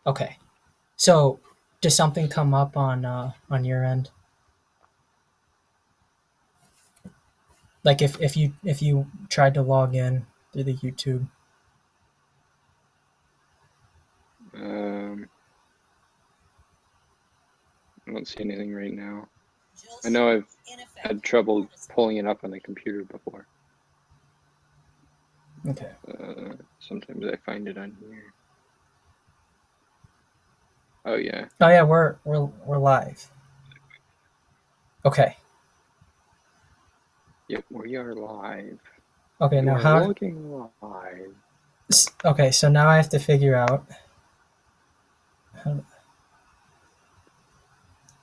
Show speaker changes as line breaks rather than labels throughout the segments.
Okay. So, does something come up on your end? Like if you tried to log in through the YouTube.
Um, I don't see anything right now. I know I've had trouble pulling it up on the computer before.
Okay.
Sometimes I find it on here. Oh yeah.
Oh yeah, we're live. Okay.
Yep, we are live.
Okay.
You
Now
are
how?
looking live.
Okay. So now I have to figure out. How,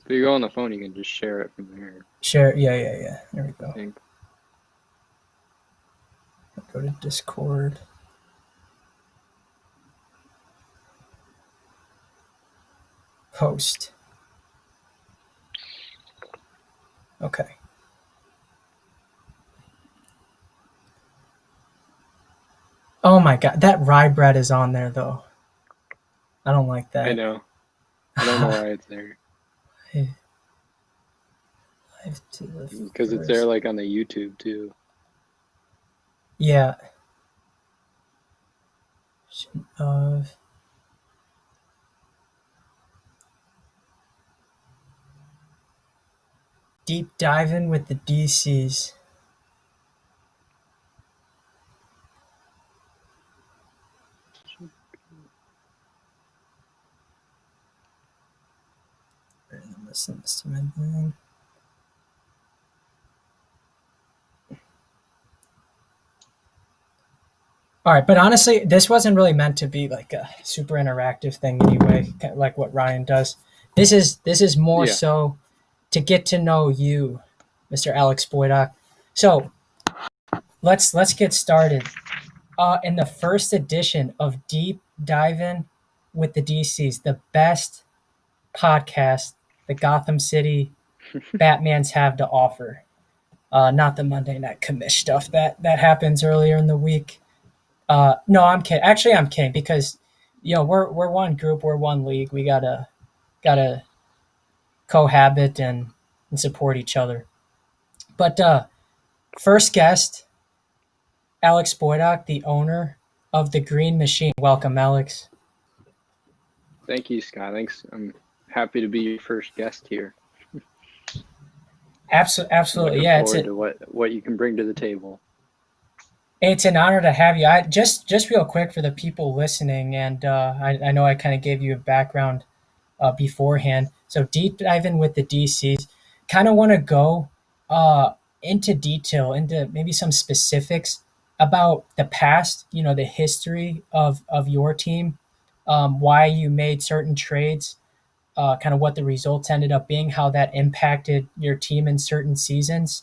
If you go on the phone, you can just share it from there,
share. Yeah. Yeah. Yeah. There we
I
go.
think.
Go to Discord. Post. Okay. Oh my god, that rye bread is on there though. I don't like
I
that.
know. I don't know why it's there.
Live to the
Because it's there
first.
like on the YouTube too.
Yeah. Of deep diving with the DCs. Listen to my thing. All right, but honestly, this wasn't really meant to be like a super interactive thing anyway, kind of like what Ryan does. This is more
Yeah.
so to get to know you, Mr. Alex Boydock. So let's get started. In the first edition of Deep Diving with the DCs, the best podcast the Gotham City Batmans have to offer. Not the Monday Night Commish stuff that happens earlier in the week. No, I'm kidding. Actually, I'm kidding because we're one group, we're one league. We gotta cohabit and support each other. But first guest, Alex Boydock, the owner of the Green Machine. Welcome, Alex.
Thank you, Scott. Thanks. I'm happy to be your first guest here.
Absolutely,
I'm
absolutely.
looking
Yeah,
forward to what you can bring to the table.
it's an honor to have you. I just real quick for the people listening, and I know I kind of gave you a background beforehand. So deep diving with the DCs, kind of want to go uh, into detail, into maybe some specifics about the past. The history of your team, why you made certain trades, kind of what the results ended up being, how that impacted your team in certain seasons.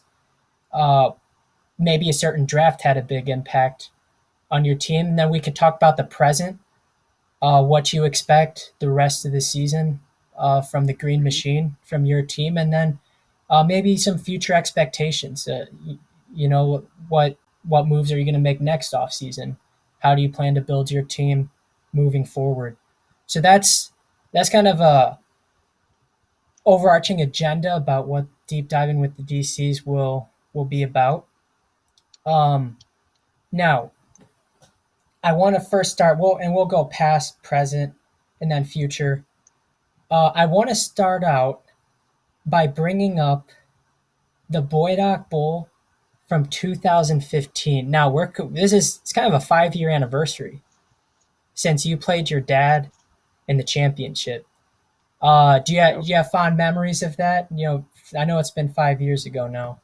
Uh, Maybe a certain draft had a big impact on your team. And then we could talk about the present, what you expect the rest of the season from the Green
Hmm.
Machine, from your team, and then maybe some future expectations. What moves are you going to make next off season? How do you plan to build your team moving forward? So that's kind of a overarching agenda about what deep diving with the DCs will be about. Um, Now, I want to first start. We'll go past, present, and then future. I want to start out by bringing up the Boydock Bowl from 2015. Now it's kind of a 5 year anniversary since you played your dad in the championship.
Yep.
Do you have fond memories of that? I know it's been 5 years ago now.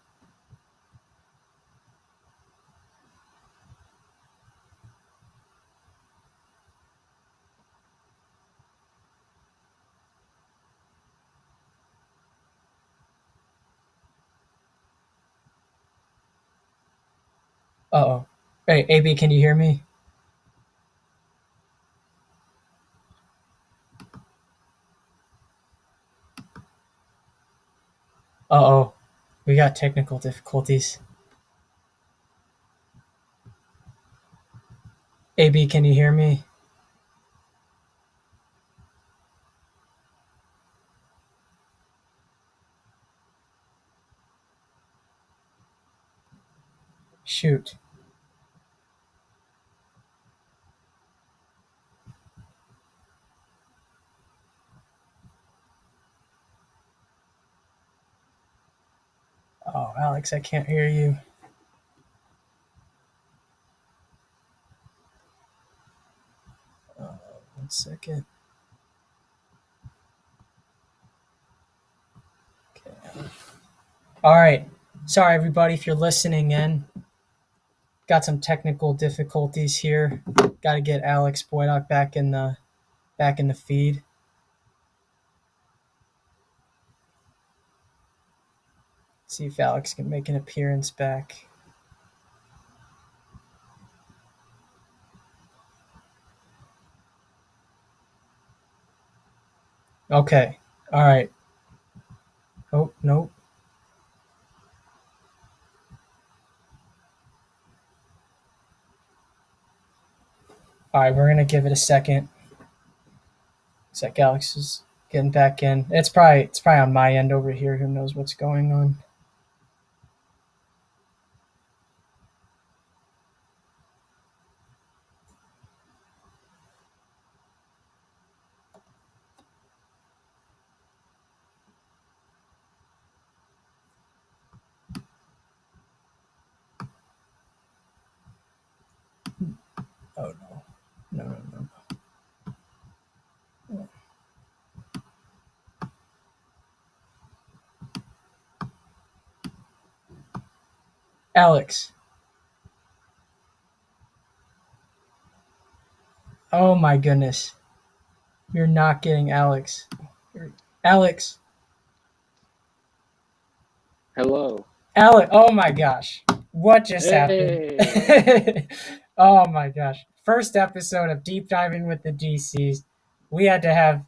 Uh oh. Hey, AB, can you hear me? Uh oh. We got technical difficulties. AB, can you hear me? Shoot. Oh, Alex, I can't hear you. One second. Okay. All right. Sorry, everybody, if you're listening in. Got some technical difficulties here. Got to get Alex Boydock back in the feed. See if Alex can make an appearance back. Okay. All right. Oh, nope. All right, we're gonna give it a second. Looks like Alex is getting back in. It's probably on my end over here. Who knows what's going on? Oh no. No. Alex. Oh my goodness. You're not getting Alex. Alex.
Hello.
Alex. Oh my gosh. What just happened?
Hey.
Oh my gosh. First episode of Deep Diving with the DCs. We had to have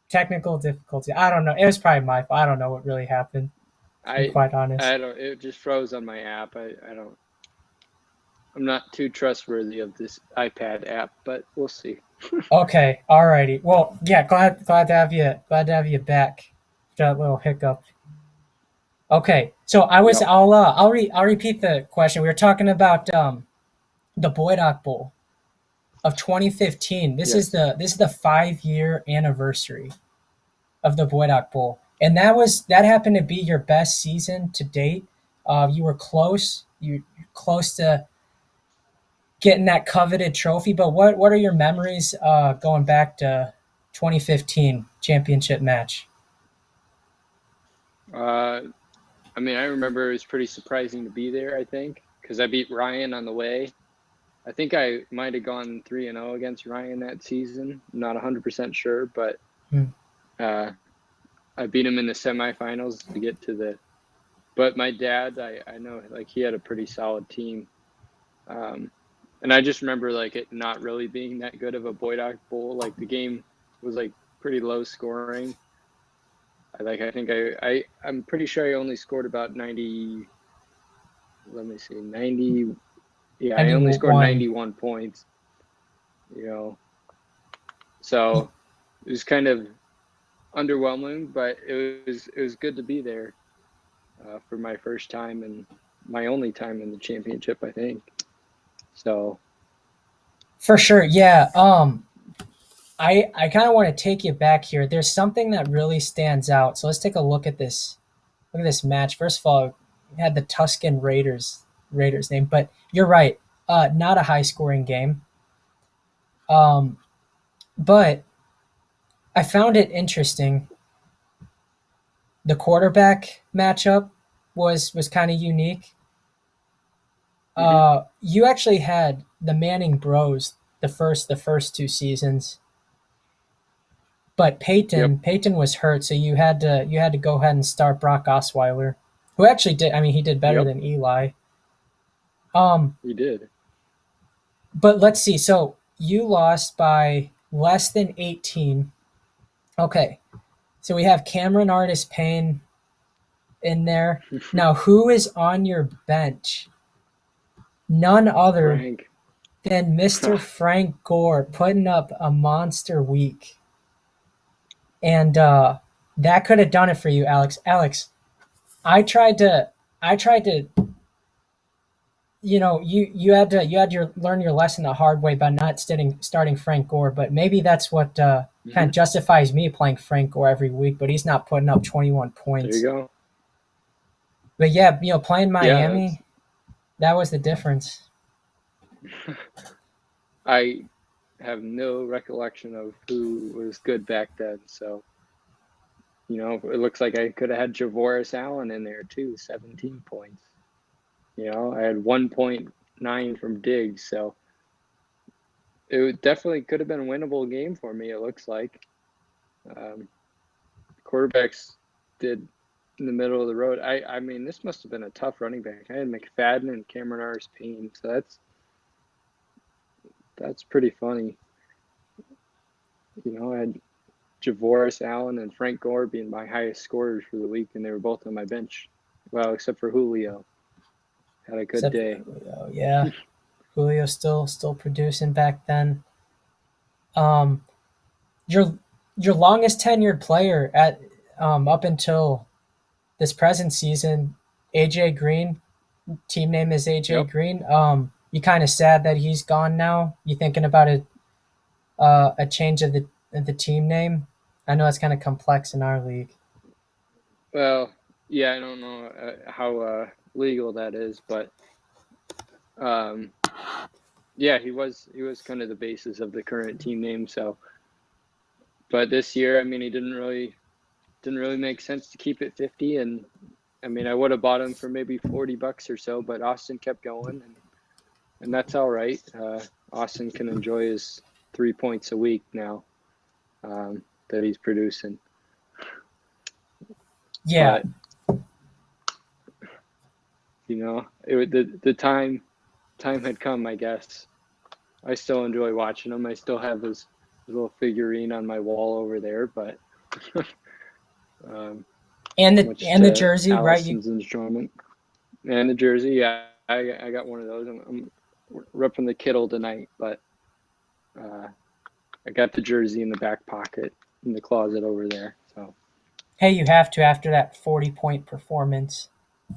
technical difficulty. I don't know. It was probably my fault. I don't know what really happened, to be
I
quite honest.
I don't. It just froze on my app. I don't. I'm not too trustworthy of this iPad app, but we'll see.
Okay, alrighty. Well, yeah, glad to have you back. That little hiccup. Okay, so
Yep.
I'll repeat the question. We were talking about the Boydock Bowl of 2015.
Yes.
This is the 5 year anniversary of the Boydock Bowl, and that happened to be your best season to date. You were close. You're close to getting that coveted trophy. But what are your memories going back to 2015 championship match?
Uh, I mean, I remember it was pretty surprising to be there. I think because I beat Ryan on the way. I think I might have gone 3-0 against Ryan that season. I'm not 100% sure, but
Hmm.
uh, I beat him in the semifinals to get to the. But my dad, I know like he had a pretty solid team. And I just remember like it not really being that good of a Boydock Bowl. Like the game was like pretty low scoring. I think I'm pretty sure I only scored about 90. Let me see, 90. Yeah, I only scored
91.
91 points. You know, so it was kind of underwhelming, but it was good to be there for my first time and my only time in the championship, I think. So
For sure, yeah. I kind of want to take you back here. There's something that really stands out. So let's take a look at this. Look at this match. First of all, you had the Tuscan Raiders name, but you're right. Not a high scoring game. Um, but I found it interesting. The quarterback matchup was kind of unique.
mhm.
You actually had the Manning Bros the first 2 seasons, but
Yep,
Peyton was hurt, so you had to go ahead and start Brock Osweiler, who actually did. I mean, he did better
yep,
than Eli. Um,
he did.
but let's see. So you lost by less than 18. Okay, so we have Cameron Artis Payne in there. Now, who is on your bench? None other
Frank.
than Mr. Frank Gore putting up a monster week. And that could have done it for you, Alex. Alex, I tried to you had to learn your lesson the hard way by not starting Frank Gore, but maybe that's what kind
Hmm.
of justifies me playing Frank Gore every week. But he's not putting up 21
There you
points.
go.
But yeah, playing
Yeah, that's.
Miami, that was the difference.
I have no recollection of who was good back then. So, it looks like I could have had Javoris Allen in there too, 17 points. I had 1.9 from Diggs. So definitely could have been a winnable game for me, it looks like. Um, Quarterbacks did in the middle of the road. I mean, this must have been a tough running back. I had McFadden and Cameron Payne, so that's pretty funny. I had Javoris Allen and Frank Gore being my highest scorers for the week, and they were both on my bench. Well, except for Julio, had a good
Except for
day.
Julio, yeah, Julio still producing back then. Um, your your longest tenured player at up until this present season, AJ Green. Team name is AJ
Yep.
Green. You kind of sad that he's gone now. You thinking about a change of the team name? I know it's kind of complex in our league.
Well, yeah, I don't know how legal that is, but um, yeah, he was kind of the basis of the current team name. So, but this year, I mean, he didn't really make sense to keep it 50, and I mean, I would have bought him for maybe $40 or so, but Austin kept going, and that's all right. Austin can enjoy his 3 points a week now that he's producing.
Yeah,
But the time had come, I guess. I still enjoy watching him. I still have his little figurine on my wall over there, but um,
and the
much
and the
to
jersey, right?
Allison's enjoyment. And the jersey, yeah, I got one of those. I'm repping the Kittle tonight, but uh, I got the jersey in the back pocket in the closet over there. So
Hey, you have to after that 40-point performance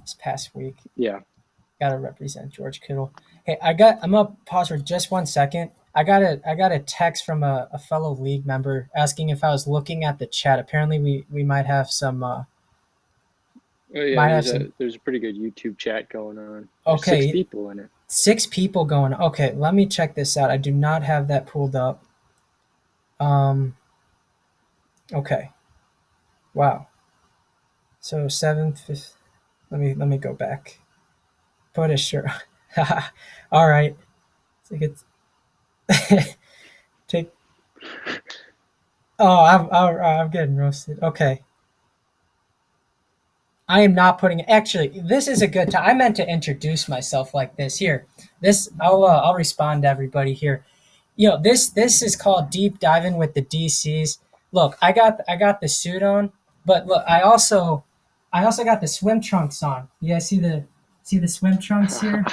this past week.
yeah.
Got to represent George Kittle. Hey, I'm gonna pause for just 1 second. I got a text from a fellow league member asking if I was looking at the chat. Apparently, we might have some
Oh yeah,
might have
there's
some.
a pretty good YouTube chat going on. There's six
Okay,
people in it.
6 people going. Okay, let me check this out. I do not have that pulled up. Um. Okay. Wow. So seventh. Let me go back. Put a shirt. All right. So take. Oh, I'm getting roasted. Okay. I am not putting. Actually, this is a good time. I meant to introduce myself like this. Here, this I'll respond to everybody here. This is called deep diving with the DCs. Look, I got the suit on, but look, I also got the swim trunks on. You guys see the swim trunks here?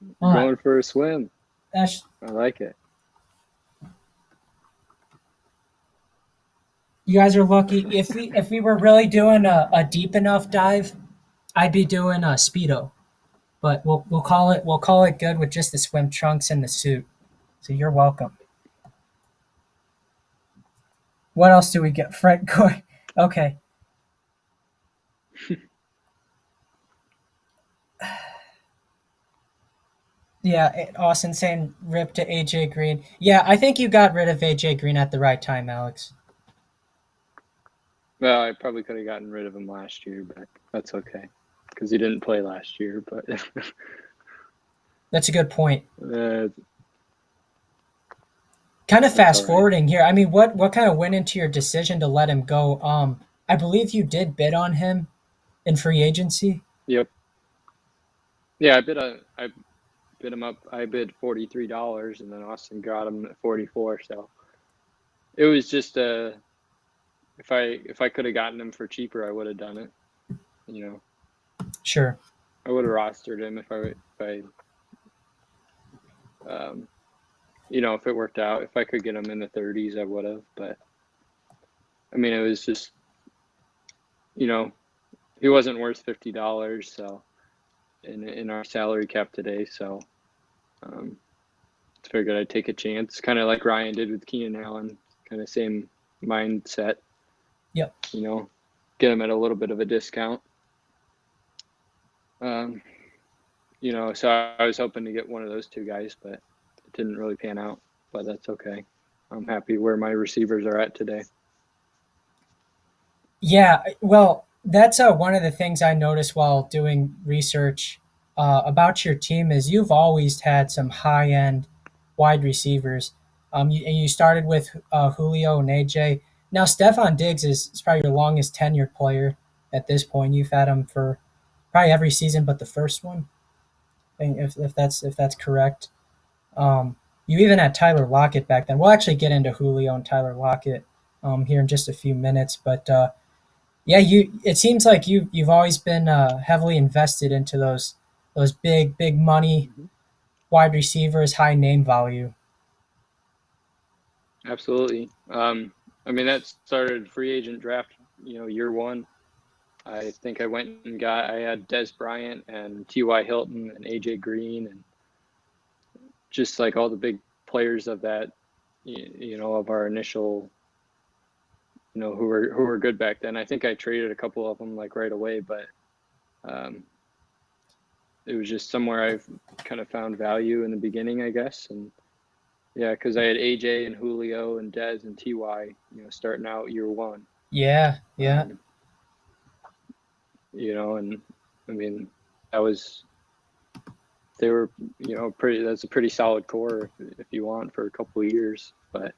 You're
Hold on.
going for a swim.
That's,
I like it.
you guys are lucky. If we were really doing a deep enough dive, I'd be doing a speedo. But we'll call it good with just the swim trunks and the suit. So you're welcome. What else do we get? Frank Gore. Okay. Yeah, Austin saying rip to AJ Green. Yeah, I think you got rid of AJ Green at the right time, Alex.
Well, I probably could have gotten rid of him last year, but that's okay because he didn't play last year. But
That's a good point.
uh,
Kind of
that's
fast
all right.
forwarding here. I mean, what kind of went into your decision to let him go? I believe you did bid on him in free agency.
Yep. Yeah, I bid him up. I bid $43, and then Austin got him at 44. So it was just if I could have gotten him for cheaper, I would have done it. You know,
Sure.
I would have rostered him um, if it worked out. If I could get him in the 30s, I would have. But I mean, it was just, he wasn't worth $50, so in our salary cap today. So um, I figured I'd take a chance, kind of like Ryan did with Keenan Allen, kind of same mindset.
Yep.
You know, get them at a little bit of a discount. Um, you know, so I was hoping to get one of those two guys, but it didn't really pan out. But that's okay. I'm happy where my receivers are at today.
Yeah, well, that's one of the things I noticed while doing research about your team is you've always had some high end wide receivers. And you started with Julio and AJ. Now Stephon Diggs is probably your longest tenured player at this point. You've had him for probably every season but the first one, if that's correct. You even had Tyler Lockett back then. We'll actually get into Julio and Tyler Lockett here in just a few minutes, but yeah, you. It seems like you've always been heavily invested into those big money
Mm-hmm.
wide receivers, high name value.
Absolutely. I mean, that started free agent draft, you know, year one. I think I had Des Bryant and T.Y. Hilton and A.J. Green and just like all the big players of that, you know, of our initial, you know, who were good back then. I think I traded a couple of them like right away, but um, it was just somewhere I've kind of found value in the beginning, I guess. And yeah, because I had AJ and Julio and Dez and Ty, you know, starting out year one.
Yeah, yeah.
Um, you know, and I mean, that was they were, you know, pretty. That's a pretty solid core if you want for a couple of years. But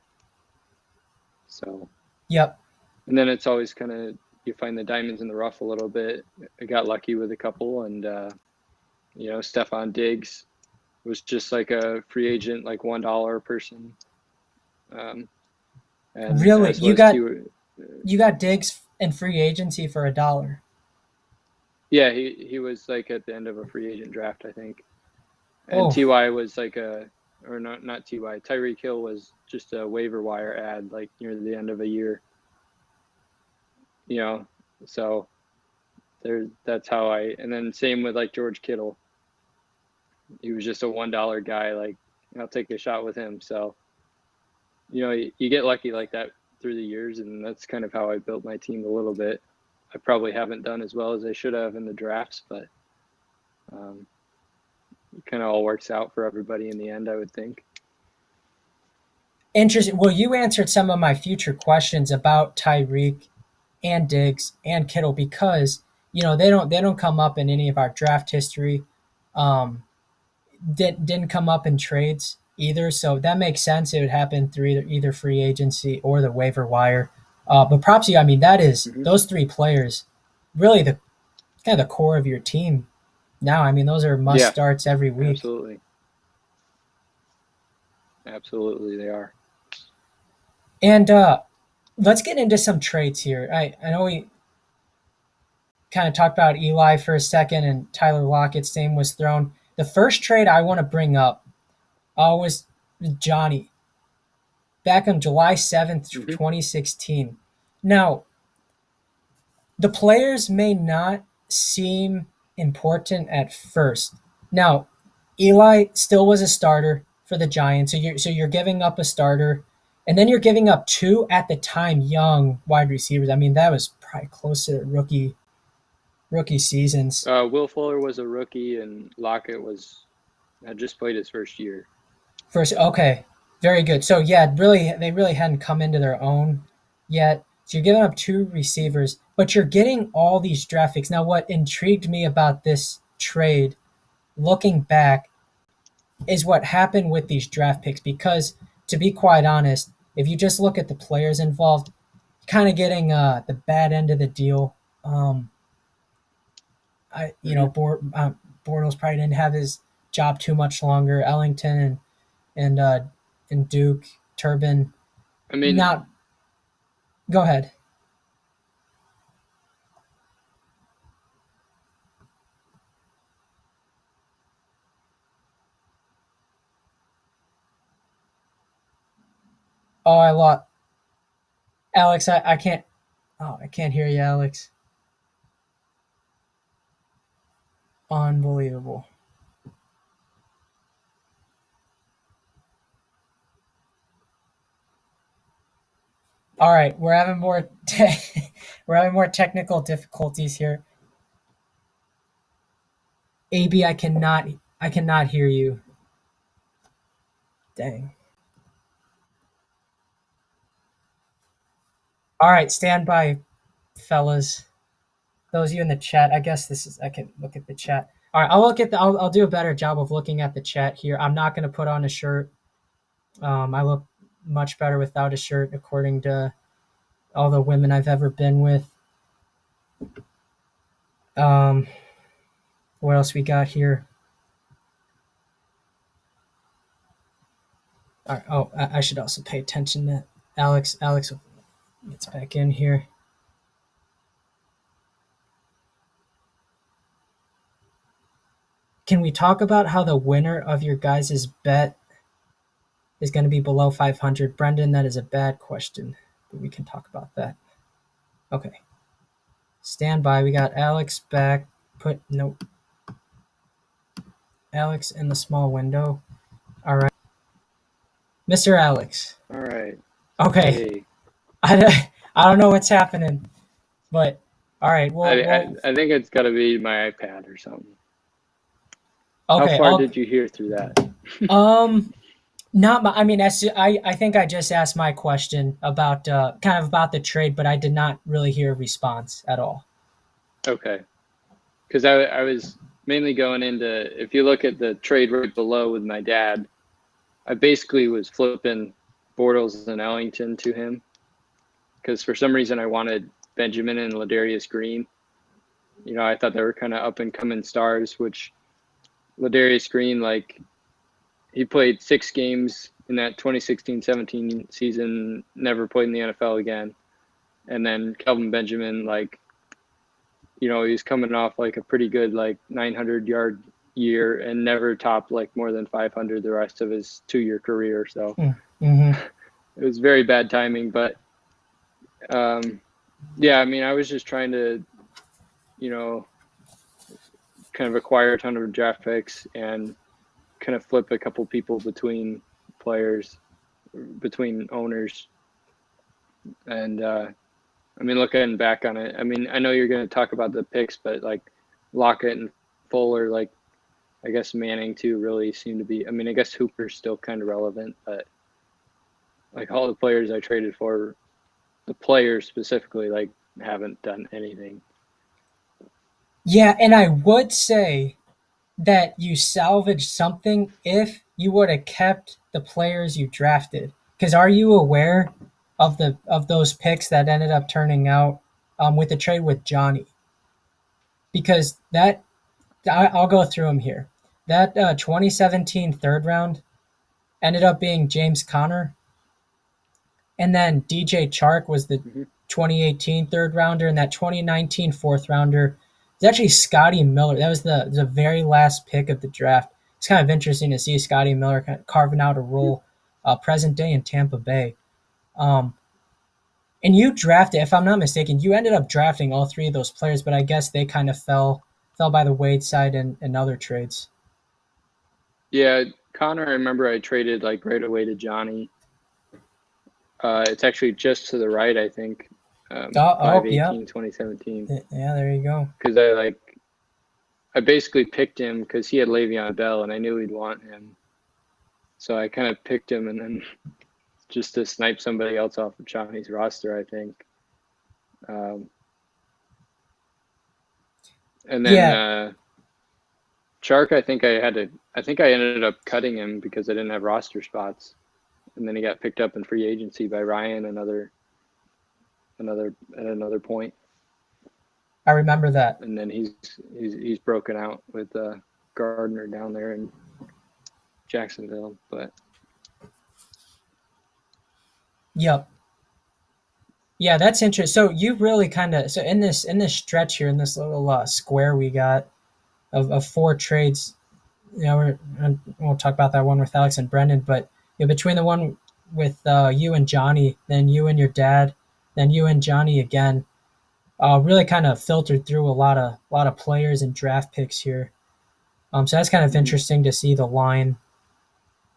so,
Yep.
and then it's always kind of you find the diamonds in the rough a little bit. I got lucky with a couple, and you know, Stephon Diggs was just like a free agent, like $1 person, um, and
Really,
as was T.
you got Diggs in free agency for $1.
Yeah, he was like at the end of a free agent draft, I think. And
Oh,
Ty was like or not Ty. Tyreek Hill was just a waiver wire ad, like near the end of a year. You know, so there. That's how I. And then same with like George Kittle. He was just a $1 guy. Like I'll take a shot with him. So you know, you get lucky like that through the years, and that's kind of how I built my team a little bit. I probably haven't done as well as I should have in the drafts, but um, it kind of all works out for everybody in the end, I would think.
interesting. Well, you answered some of my future questions about Tyreek and Diggs and Kittle because they don't come up in any of our draft history. Um, didn't come up in trades either, so that makes sense. It would happen through either free agency or the waiver wire. But props to you. I mean, that is
Mm-hmm.
those three players, really the kind of the core of your team. Now, I mean, those are must
Yeah,
starts every week.
absolutely. Absolutely, they are.
And let's get into some trades here. I know we kind of talked about Eli for a second, and Tyler Lockett's name was thrown. The first trade I want to bring up was Johnny back on July 7th,
Mm-hmm.
2016. Now, the players may not seem important at first. Now, Eli still was a starter for the Giants, so you're giving up a starter, and then you're giving up two at the time young wide receivers. I mean, that was probably close to rookie seasons.
Will Fuller was a rookie, and Lockett had just played his first year.
First, okay, very good. So yeah, they really hadn't come into their own yet. So you're giving up two receivers, but you're getting all these draft picks. Now, what intrigued me about this trade, looking back, is what happened with these draft picks. Because to be quite honest, if you just look at the players involved, kind of getting the bad end of the deal. I you
Mm-hmm.
know, Bortles probably didn't have his job too much longer. Ellington and uh, and Duke Turbin.
I mean,
Not go ahead. Oh, I lost Alex. I can't. Oh, I can't hear you, Alex. Unbelievable. All right, we're having more we're having more technical difficulties here. AB, I cannot hear you. Dang. All right, stand by, fellas. Those of you in the chat, I guess this is I can look at the chat. All right, I'll do a better job of looking at the chat here. I'm not going to put on a shirt. I look much better without a shirt, according to all the women I've ever been with. Um, what else we got here? All right, oh, I should also pay attention to Alex. Alex gets back in here. Can we talk about how the winner of your guys' bet is going to be below 500? Brendan, that is a bad question, but we can talk about that. Okay. Stand by. We got Alex back. Nope. Alex in the small window. All right. Mr. Alex.
All right.
Okay.
Hey.
I don't know what's happening, but all right.
I think it's got to be my iPad or something.
Okay.
How far did you hear through that?
Not my, I mean, I think I just asked my question about kind of about the trade, but I did not really hear a response at all.
Okay. Because I was mainly going into, if you look at the trade right below with my dad, I basically was flipping Bortles and Ellington to him because for some reason I wanted Benjamin and Ladarius Green. You know, I thought they were kind of up and coming stars, which Ladarius Green, like, he played 6 games in that 2016-17 season, never played in the NFL again. And then Kelvin Benjamin, like, you know, he's coming off like a pretty good, like, 900-yard year and never topped like more than 500 the rest of his 2-year career. So
Mm-hmm.
it was very bad timing. But yeah, I mean, I was just trying to, you know, kind of acquire a ton of draft picks and kind of flip a couple people between players, between owners. And I mean, looking back on it, I mean, I know you're going to talk about the picks, but like Lockett and Fuller, like, I guess Manning too really seemed to be, I mean, I guess Hooper's still kind of relevant, but like all the players I traded for, the players specifically, like, haven't done anything.
Yeah, and I would say that you salvaged something if you would have kept the players you drafted. Because are you aware of those picks that ended up turning out with the trade with Johnny? Because I'll go through them here. That 2017 third round ended up being James Conner, and then DJ Chark was the 2018 third rounder, and that 2019 fourth rounder is actually Scotty Miller. That was the very last pick of the draft. It's kind of interesting to see Scotty Miller kind of carving out a role present day in Tampa Bay. And you drafted, if I'm not mistaken, you ended up drafting all 3 of those players, but I guess they kind of fell by the wayside in other trades.
Yeah, Connor, I remember I traded like right away to Johnny. It's actually just to the right, I think. 518,
yeah.
2017.
Yeah, there you go.
Because I basically picked him because he had Le'Veon Bell and I knew he'd want him. So I kind of picked him and then just to snipe somebody else off of Johnny's roster, I think. And then Chark, I think I ended up cutting him because I didn't have roster spots. And then he got picked up in free agency by Ryan at another point.
I remember that.
And then he's broken out with Gardner down there in Jacksonville. But
yep. Yeah, that's interesting. So you really kind of in this stretch here in this little square we got of 4 trades. You know, we'll talk about that one with Alex and Brendan, but you know, between the one with you and Johnny, then you and your dad, then you and Johnny again, really kind of filtered through a lot of players and draft picks here. So that's kind of
Mhm.
interesting to see the line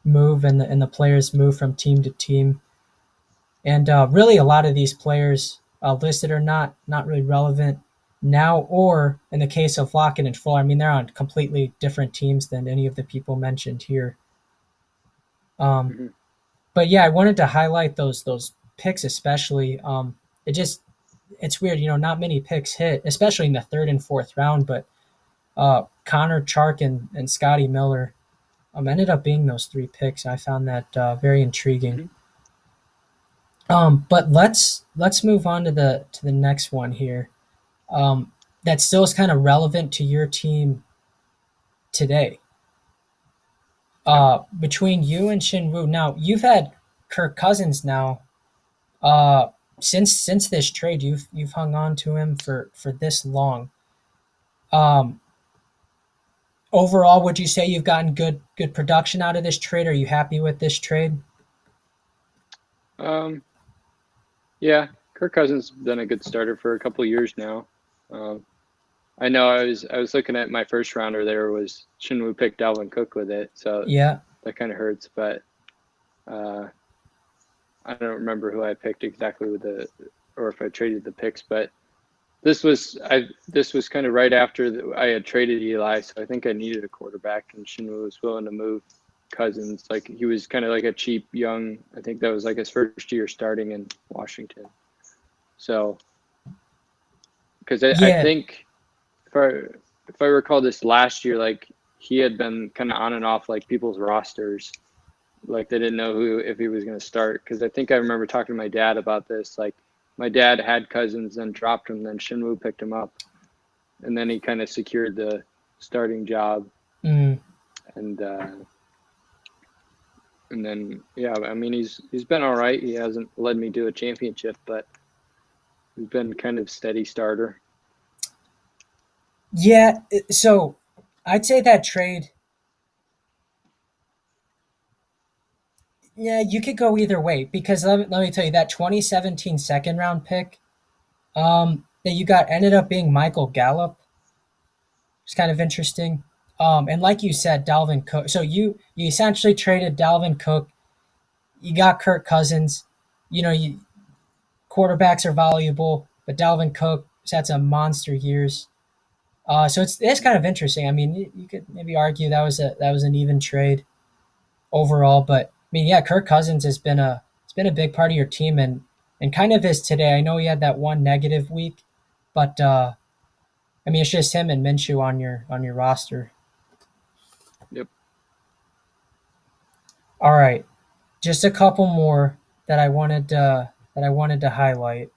move and the players move from team to team. And really, a lot of these players listed are not really relevant now, or in the case of Lockett and Fuller, I mean, they're on completely different teams than any of the people mentioned here. Um,
Mhm.
but yeah, I wanted to highlight those picks especially. It just it's weird, not many picks hit, especially in the third and fourth round. But Connor Chark and Scotty Miller ended up being those three picks. I found that very intriguing.
Mhm.
But let's move on to the next one here. That still is kind of relevant to your team today.
Yeah.
Between you and Shinwoo, now you've had Kirk Cousins now. Uh, since this trade, you've hung on to him for this long. Um, Overall, would you say you've gotten good production out of this trade? Are you happy with this trade?
Um, yeah, Kirk Cousins has been a good starter for a couple of years now. Um, I know I was looking at my first rounder there was Shinwoo picked Dalvin Cook with it, so
Yeah,
that kind of hurts. But uh, I don't remember who I picked exactly with or if I traded the picks. But this was kind of right after I had traded Eli, so I think I needed a quarterback, and Shinwoo was willing to move Cousins. Like he was kind of like a cheap young. I think that was like his first year starting in Washington. So because I
yeah,
think if I if I recall this last year, like he had been kind of on and off like people's rosters, like they didn't know who if he was going to start. Because I think I remember talking to my dad about this. Like my dad had Cousins, then dropped him, then Shinwoo picked him up, and then he kind of secured the starting job,
mm,
and and then yeah, I mean he's been all right. He hasn't led me to a championship, but he's been kind of steady starter.
yeah. So I'd say that trade. Yeah, you could go either way because let me tell you that 2017 second round pick that you got ended up being Michael Gallup. It's kind of interesting. And like you said, Dalvin Cook. So you essentially traded Dalvin Cook. You got Kirk Cousins. You quarterbacks are valuable, but Dalvin Cook has had some monster years. So it's kind of interesting. I mean, you could maybe argue that was an even trade overall, but I mean, yeah, Kirk Cousins has been a big part of your team and kind of is today. I know he had that one negative week, but I mean, it's just him and Minshew on your roster.
Yep.
All right, just a couple more that I wanted to highlight.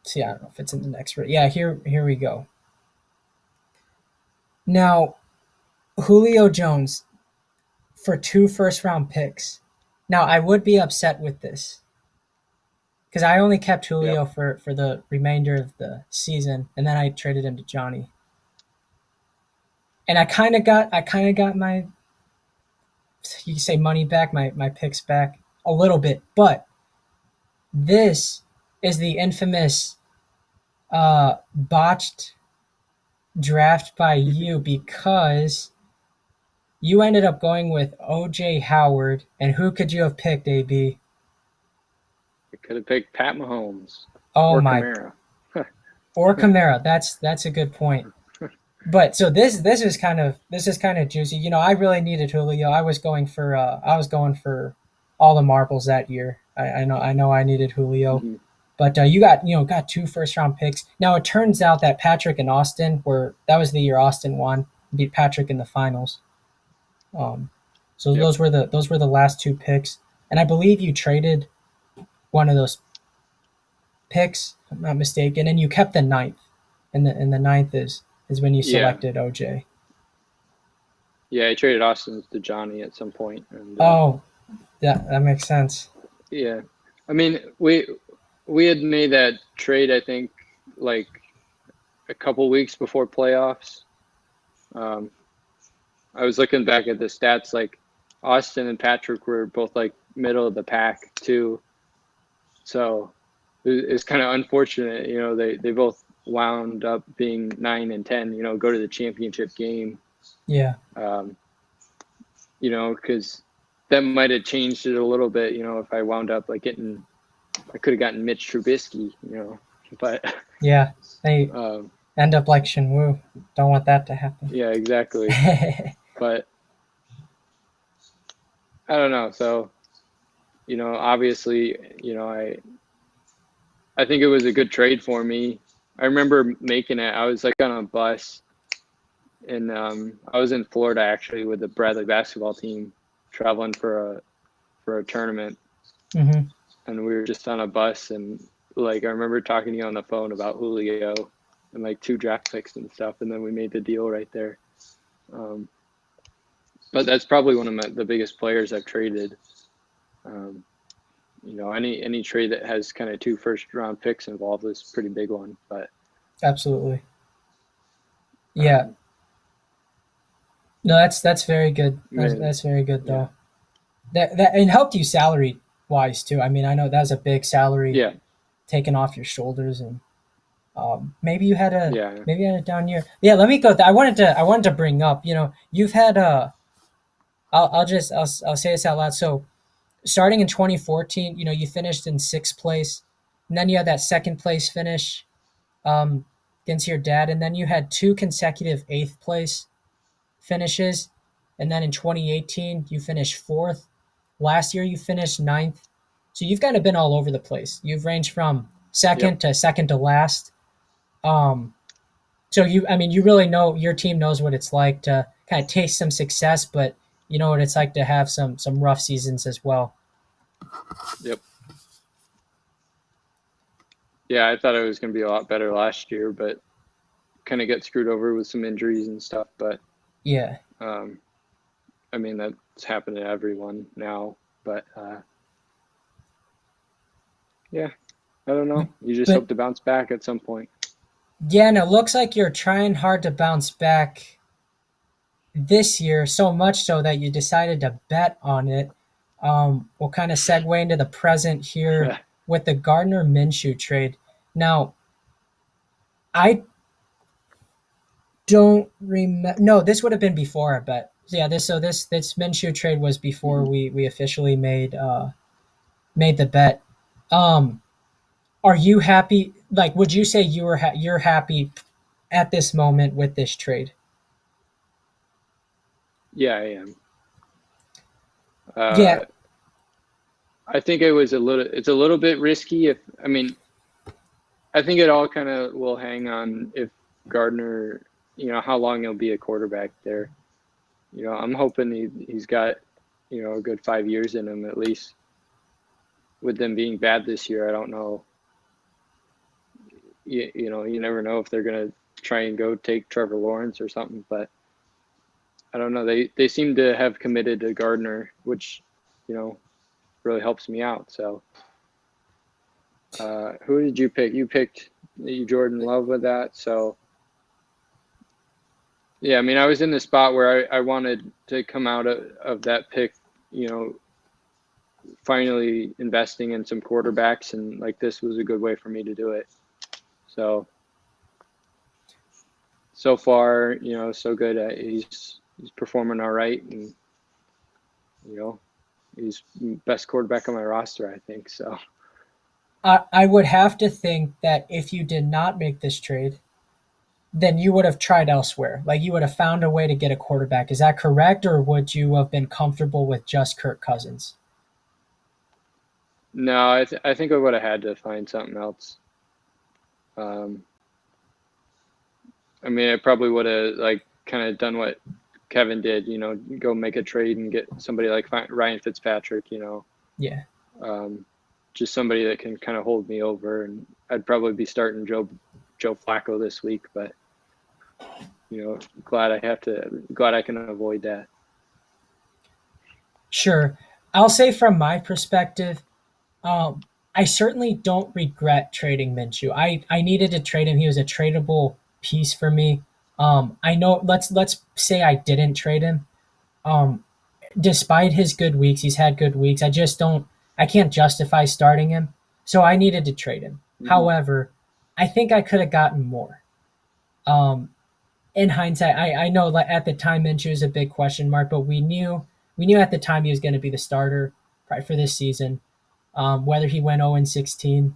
See, I don't know if it's in the next. Yeah, here we go. Now, Julio Jones for two first round picks. Now, I would be upset with this because I only kept
Yep.
Julio for the remainder of the season, and then I traded him to Johnny. And I kind of got my, you can say, money back, my picks back a little bit, but this is the infamous botched draft by you because you ended up going with OJ Howard, and who could you have picked, AB?
I could have picked Pat Mahomes
Oh
or
my,
Kamara.
or Kamara. That's a good point. But so this is kind of juicy. I really needed Julio. I was going for all the marbles that year. I know I needed Julio,
Hmm.
but you got two first round picks. Now it turns out that Patrick and Austin were that was the year Austin won, beat Patrick in the finals. Um, so
Yep.
those were the last two picks, and I believe you traded one of those picks, if I'm not mistaken, and you kept the ninth, and the ninth is when you
Yeah.
selected OJ.
Yeah. I traded Austin to Johnny at some point, and
Oh, that makes sense.
yeah. I mean, we had made that trade. I think like a couple weeks before playoffs. Um, I was looking back at the stats. Like Austin and Patrick were both like middle of the pack too. So it's kind of unfortunate. They both wound up being 9 and 10. Go to the championship game.
Yeah.
Um, because that might have changed it a little bit. If I wound up like I could have gotten Mitch Trubisky. But
Yeah. They
um,
end up like Shinwoo. Don't want that to happen.
yeah, exactly. But I don't know. So obviously, I think it was a good trade for me. I remember making it. I was like on a bus, and I was in Florida actually with the Bradley basketball team, traveling for a tournament,
hmm
and we were just on a bus, and like I remember talking to you on the phone about Julio and like 2 draft picks and stuff, and then we made the deal right there. Um, but that's probably one of the biggest players I've traded. Um, any trade that has kind of 2 first-round picks involved is a pretty big one. But
Absolutely. Yeah.
um,
No, that's very good.
man,
That's very good
yeah,
though. That it helped you salary wise too. I mean, I know that was a big salary
yeah,
taken off your shoulders, and maybe you had a
yeah,
down year. Yeah, let me go. I wanted to bring up. You've had I'll say this out loud. So starting in 2014, you finished in sixth place, and then you had that second place finish um, against your dad, and then you had two consecutive eighth place finishes, and then in 2018 you finished fourth. Last year you finished ninth. So you've kind of been all over the place. You've ranged from
yep,
second to last. Um, so I mean, you really know your team knows what it's like to kind of taste some success, but you know what it's like to have some rough seasons as well.
yep. Yeah, I thought it was going to be a lot better last year, but kind of got screwed over with some injuries and stuff. But
Yeah,
um, I mean, that's happened to everyone now. But yeah, I don't know. You just
but
hope to bounce back at some point.
yeah, and it looks like you're trying hard to bounce back this year, so much so that you decided to bet on it. We'll kind of segue into the present here with the Gardner Minshew trade. Now, I don't remember. No, this would have been before, but yeah, this Minshew trade was before
Mhm.
we officially made the bet. Um, are you happy? Like, would you say you're happy at this moment with this trade?
Yeah, I am.
Yeah.
Uh, I think it's a little bit risky. I mean, I think it all kind of will hang on if Gardner, how long he'll be a quarterback there. I'm hoping he's got, a good 5 years in him at least. With them being bad this year, I don't know. You never know if they're gonna try and go take Trevor Lawrence or something. But I don't know. They seem to have committed to Gardner, which, you know, really helps me out. So, who did you pick? You picked Jordan Love with that. So, yeah, I mean, I was in the spot where I wanted to come out of that pick, you know, finally investing in some quarterbacks, and like this was a good way for me to do it. So, so far, so good. He's performing all right, and you know, he's best quarterback on my roster, I think. So,
I would have to think that if you did not make this trade, then you would have tried elsewhere. Like you would have found a way to get a quarterback. Is that correct, or would you have been comfortable with just Kirk Cousins?
no, I think I would have had to find something else. Um, I mean, I probably would have like kind of done what Kevin did, go make a trade and get somebody like Ryan Fitzpatrick,
Yeah,
um, just somebody that can kind of hold me over. And I'd probably be starting Joe Flacco this week, but glad I can avoid that.
sure. I'll say from my perspective, um, I certainly don't regret trading Minshew. I needed to trade him. He was a tradable piece for me. I know. Let's say I didn't trade him. Um, Despite his good weeks, he's had good weeks. I just don't. I can't justify starting him, so I needed to trade him.
Hmm.
However, I think I could have gotten more. Um, in hindsight, I know like at the time Minshew was a big question mark, but we knew at the time he was going to be the starter right for this season. Whether he went 0-16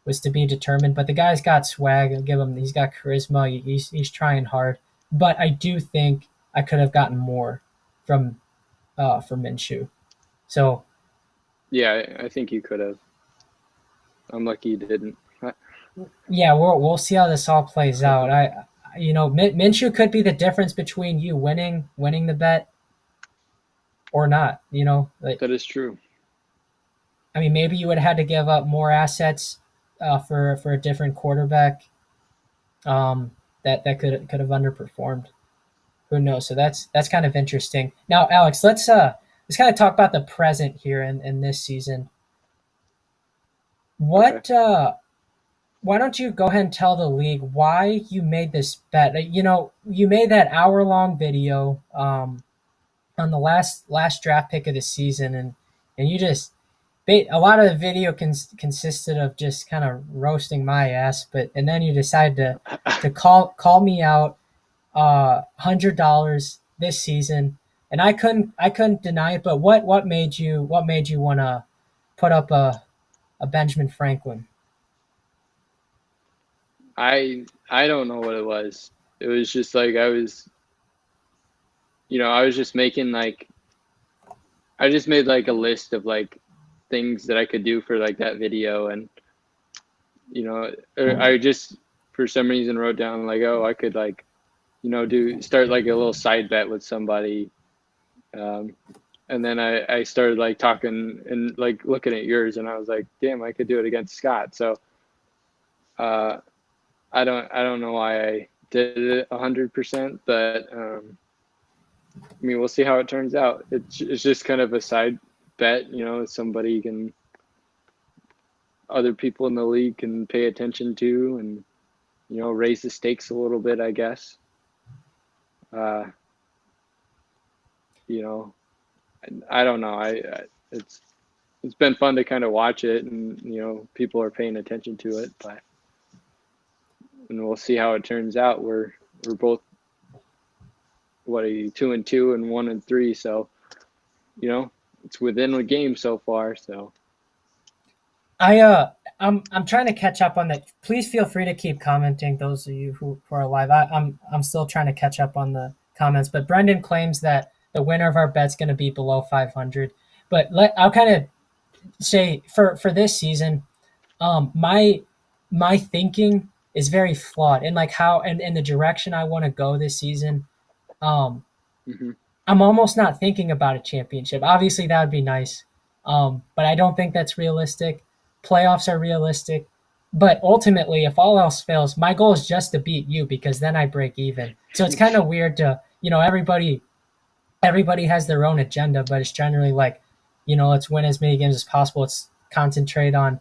was to be determined, but the guy's got swag. I'll give him. He's got charisma. He's trying hard, but I do think I could have gotten more from Minshew. So
Yeah, I think you could have. I'm lucky you didn't.
yeah, we'll see how this all plays out. Minshew could be the difference between you winning the bet or not. Like,
That is true.
I mean, maybe you would have had to give up more assets for a different quarterback. That could have underperformed. Who knows? So that's kind of interesting. Now, Alex, let's kind of talk about the present here in this season.
Okay.
What why don't you go ahead and tell the league why you made this bet? You made that hour-long video on the last draft pick of the season, and you just a lot of the video consisted of just kind of roasting my ass, and then you decided to call me out $100 this season, and I couldn't deny it. But what made you want to put up a Benjamin Franklin?
I don't know what it was. It was just like I was just making like I just made like a list of like things that I could do for like that video, and I just for some reason wrote down like, oh, I could like do start like a little side bet with somebody. um, and then I started like talking and like looking at yours, and I was like, damn, I could do it against Scott. So uh, I don't know why I did it 100%, but I mean, we'll see how it turns out. It's just kind of a side bet, somebody can other people in the league can pay attention to, and raise the stakes a little bit, I guess. Uh, you know, I don't know. It's been fun to kind of watch it, and people are paying attention to it, but and we'll see how it turns out. We're both, what are you, 2-2 and 1-3, so it's within the game so far. So
I I'm trying to catch up on that. Please feel free to keep commenting. Those of you who are live, I'm still trying to catch up on the comments. But Brendan claims that the winner of our bet's going to be below 500. But I'll kind of say for this season, my thinking is very flawed in like how and in the direction I want to go this season. Um,
mhm.
I'm almost not thinking about a championship. Obviously, that would be nice, but I don't think that's realistic. Playoffs are realistic, but ultimately, if all else fails, my goal is just to beat you because then I break even. So it's kind of weird to everybody has their own agenda, but it's generally like, let's win as many games as possible. Let's concentrate on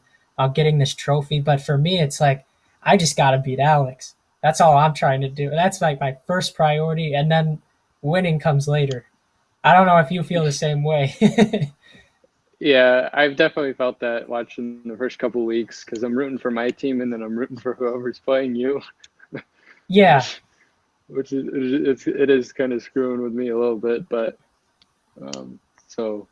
getting this trophy. But for me, it's like I just got to beat Alex. That's all I'm trying to do. That's like my first priority, and then winning comes later. I don't know if you feel the same way.
Yeah, I've definitely felt that watching the first couple weeks, because I'm rooting for my team and then I'm rooting for whoever's playing you,
Yeah,
which it is kind of screwing with me a little bit, but so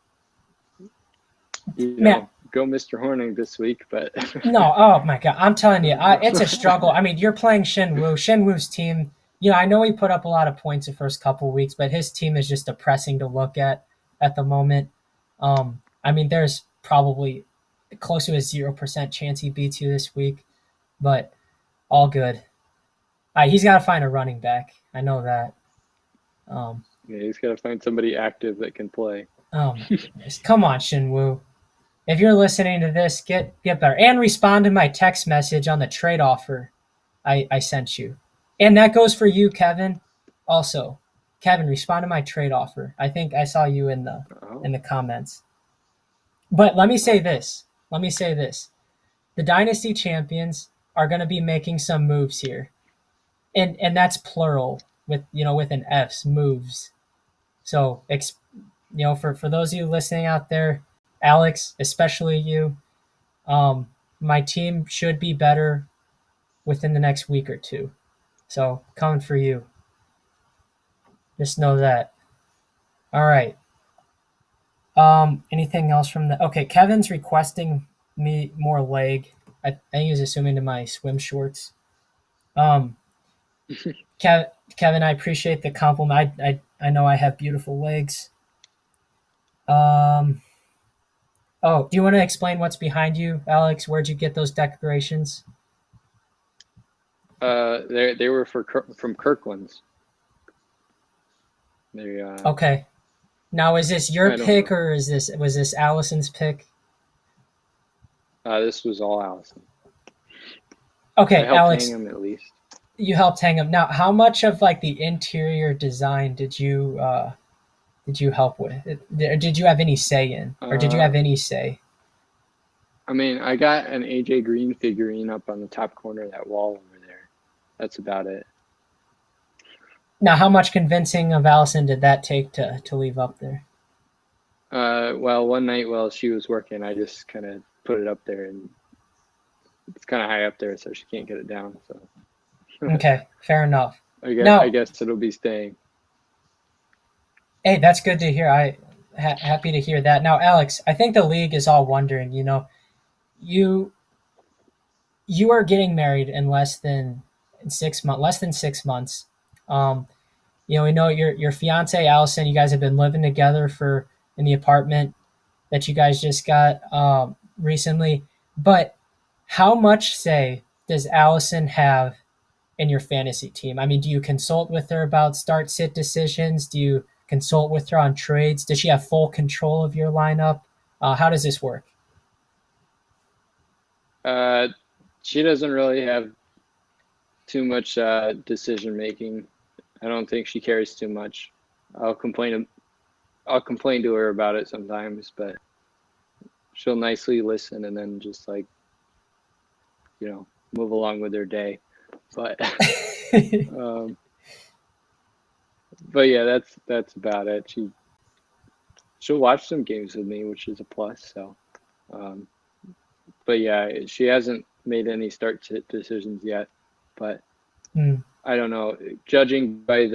man.
go Mr. Horning this week, but
No, oh my god, I'm telling you, it's a struggle. I mean, you're playing Shinwoo. Shinwoo's team. I know he put up a lot of points the first couple weeks, but his team is just depressing to look at the moment. I mean, there's probably close to a 0% chance he beats you this week, but all good. He's got to find a running back. I know that. Um,
yeah, he's got to find somebody active that can play.
oh my goodness, come on, Shinwoo. If you're listening to this, get better and respond to my text message on the trade offer I sent you. And that goes for you, Kevin. Also, Kevin, respond to my trade offer. I think I saw you in the
Oh,
in the comments. But let me say this. Let me say this. The dynasty champions are going to be making some moves here. And that's plural with an F's moves. So, for those of you listening out there, Alex, especially you, my team should be better within the next week or two. So, coming for you. Just know that. All right. Anything else from the? Okay, Kevin's requesting me more leg. I think he was assuming to my swim shorts. Um, Kevin, I appreciate the compliment. I know I have beautiful legs. Um, oh, do you want to explain what's behind you, Alex? Where'd you get those decorations?
They were from Kirkland's. They
Okay. Now, is this your
I don't
pick
know.
or was this Allison's pick?
This was all Allison. I
Okay,
helped hang
Alex,
him at least.
you helped hang them. Now, how much of like the interior design did you help with? Did you have any say in, or did you
Uh,
have any say?
I mean, I got an AJ Green figurine up on the top corner of that wall over there. That's about it.
Now, how much convincing of Allison did that take to leave up there?
Well, one night while she was working, I just kind of put it up there, and it's kind of high up there, so she can't get it down. So
Okay, fair enough.
I
Now,
guess it'll be staying.
hey, that's good to hear. Happy to hear that. Now, Alex, I think the league is all wondering. You you are getting married in less than 6 months. Um, we know your fiance Allison. You guys have been living together for in the apartment that you guys just got recently. But how much say does Allison have in your fantasy team? I mean, do you consult with her about start sit decisions? Do you consult with her on trades? Does she have full control of your lineup? How does this work?
Uh, she doesn't really have too much decision making. I don't think she cares too much. I'll complain. I'll complain to her about it sometimes, but she'll nicely listen and then just like move along with her day. But um, but yeah, that's about it. She'll watch some games with me, which is a plus. So, um, but yeah, she hasn't made any start decisions yet. But
Hmm.
I don't know. Judging by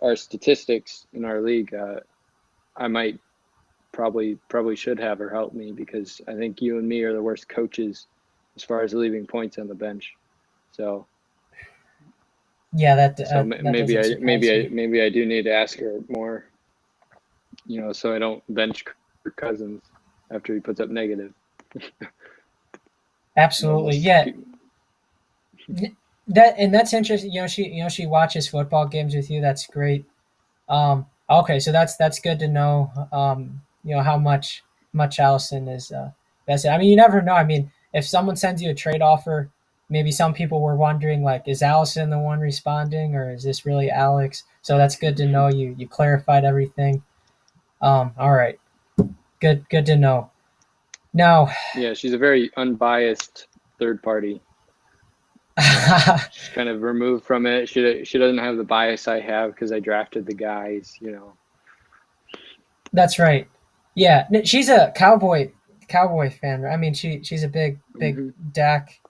our statistics in our league, I might probably should have her help me because I think you and me are the worst coaches as far as leaving points on the bench. So
Yeah, that
maybe
doesn't surprise me.
maybe I do need to ask her more, so I don't bench Kirk Cousins after he puts up negative. And
Absolutely,
almost
yeah. That's interesting. She watches football games with you. That's great. Okay, so that's good to know. How much Allison is vested. I mean, you never know. I mean, if someone sends you a trade offer, maybe some people were wondering like, is Allison the one responding, or is this really Alex? So that's good to know. You clarified everything. All right, good to know. Now,
yeah, she's a very unbiased third party. She's kind of removed from it. She doesn't have the bias I have because I drafted the guys.
that's right. Yeah, she's a cowboy fan. Right? I mean, she's a
Hmm.
Dak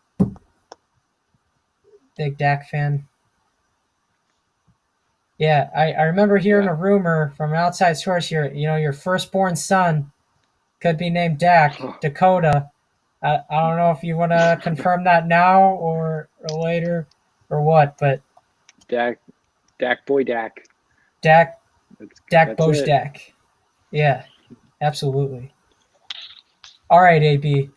big Dak fan. Yeah, I remember hearing
Yeah.
a rumor from an outside source. Your firstborn son could be named Dak Dakota. I don't know if you want to confirm that now or later or what, but
Dak, Dak boy Dak.
Dak Dak
That's it.
Dak. Yeah, absolutely. All right, AB.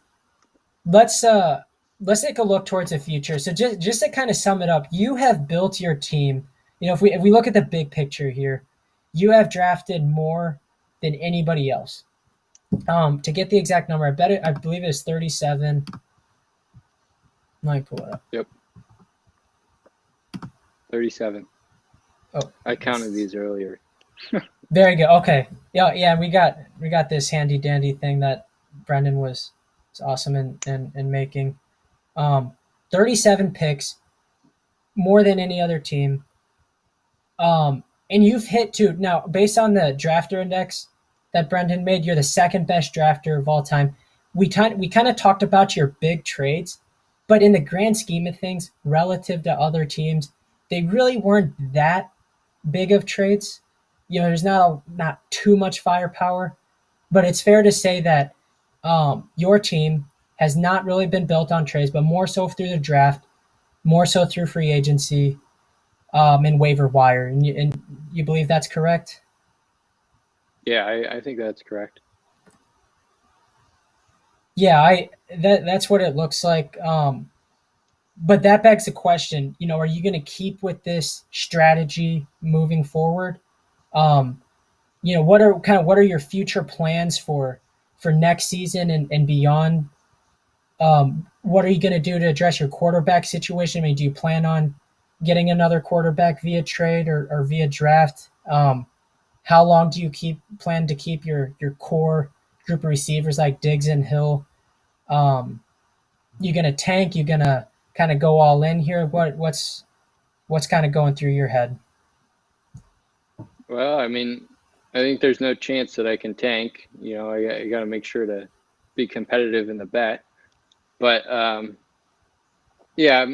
Let's uh let's take a look towards the future. So just to kind of sum it up, you have built your team. If we look at the big picture here, you have drafted more than anybody else. To get the exact number, I believe it is 37. Let me pull it up.
Yep. 37.
Oh,
I counted these earlier.
very good. Okay, yeah. We got this handy dandy thing that Brendan was awesome in making. 37 picks, more than any other team. And you've hit two now based on the drafter index that Brendan made. You're the second best drafter of all time. We kind of talked about your big trades, but in the grand scheme of things, relative to other teams, they really weren't that big of trades. there's not too much firepower, but it's fair to say that your team has not really been built on trades, but more so through the draft, more so through free agency, and waiver wire. And you believe that's correct?
Yeah, I think that's correct.
Yeah, that's what it looks like. But that begs the question, are you going to keep with this strategy moving forward? Um, what are your future plans for next season and beyond? What are you going to do to address your quarterback situation? I mean, do you plan on getting another quarterback via trade or via draft? How long do you plan to keep your core group of receivers like Diggs and Hill? You gonna tank? You gonna kind of go all in here? What's kind of going through your head?
Well, I mean, I think there's no chance that I can tank. I got to make sure to be competitive in the bet. But yeah,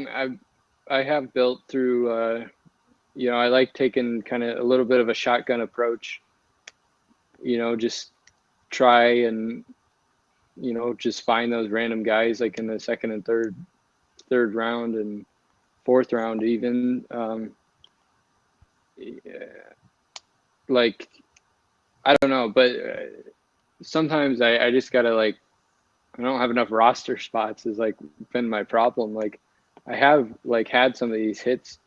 I have built through. I like taking kind of a little bit of a shotgun approach. Just try and just find those random guys like in the second and third round and fourth round even. Yeah, like I don't know, but sometimes I just gotta like I don't have enough roster spots is like been my problem. Like I have like had some of these hits,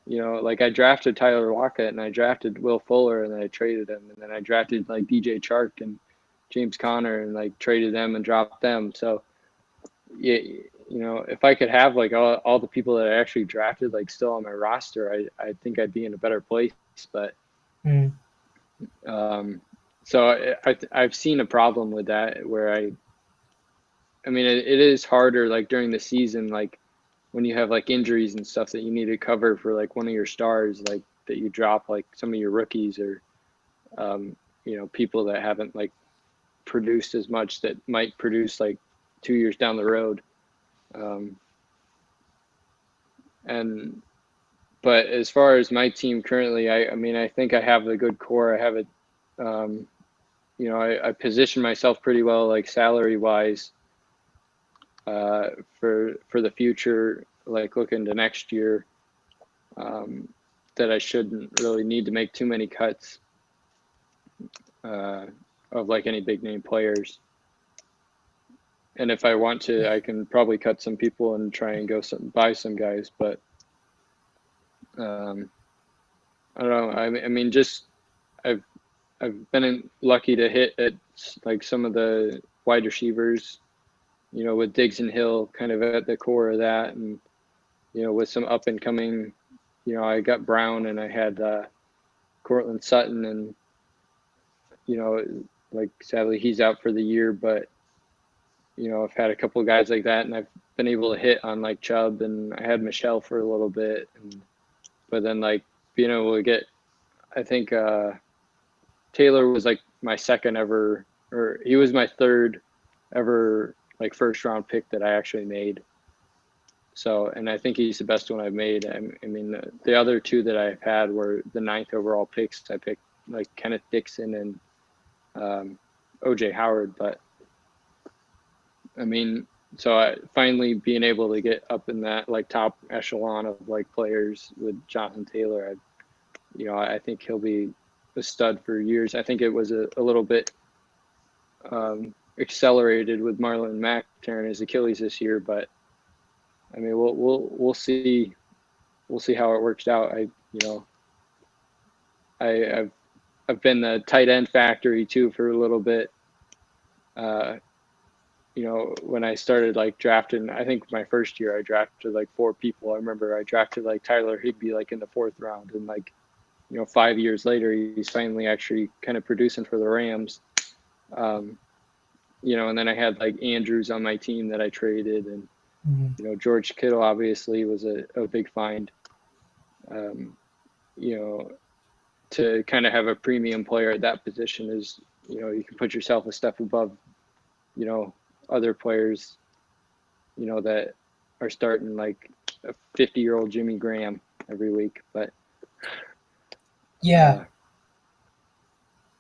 like I drafted Tyler Lockett and I drafted Will Fuller and then I traded him and then I drafted like DJ Chark and James Conner and like traded them and dropped them. So yeah, if I could have like all the people that I actually drafted like still on my roster, I think I'd be in a better place. But
Mm,
um, so I've seen a problem with that where I mean, it is harder like during the season, like when you have like injuries and stuff that you need to cover for like one of your stars, like that you drop like some of your rookies or um, people that haven't like produced as much that might produce like 2 years down the road. Um, and but as far as my team currently, I mean, I think I have the good core. I have it. Um, I position myself pretty well, like salary wise, uh, for the future, like looking to next year. Um, that I shouldn't really need to make too many cuts uh, of like any big name players. And if I want to, I can probably cut some people and try and buy some guys. But um, I don't know. I mean, just I've I've been lucky to hit at like some of the wide receivers. With Diggs and Hill kind of at the core of that, and with some up and coming. I got Brown and I had Cortland Sutton, and you know, like sadly he's out for the year, but I've had a couple of guys like that, and I've been able to hit on like Chubb, and I had Michelle for a little bit, but then like being able to get, I think Taylor was like my second ever, or he was my third ever like first round pick that I actually made. So, and I think he's the best one I've made. I mean, the other two that I've had were the ninth overall picks. I picked like Kenneth Dixon and OJ Howard, but I mean, so finally being able to get up in that like top echelon of like players with Jonathan Taylor, I think he'll be a stud for years. I think it was a little bit accelerated with Marlon Mack tearing his Achilles this year, but I mean, we'll see how it works out. I've been the tight end factory too for a little bit. Uh, when I started like drafting, I think my first year I drafted like four people. I remember I drafted like Tyler Higbee like in the fourth round, and like 5 years later he's finally actually kind of producing for the Rams. Um, and then I had like Andrews on my team that I traded, and
mm,
George Kittle obviously was a big find. Um, you know, to kind of have a premium player at that position is you can put yourself a step above you know other players that are starting like a 50-year-old Jimmy Graham every week. But
yeah,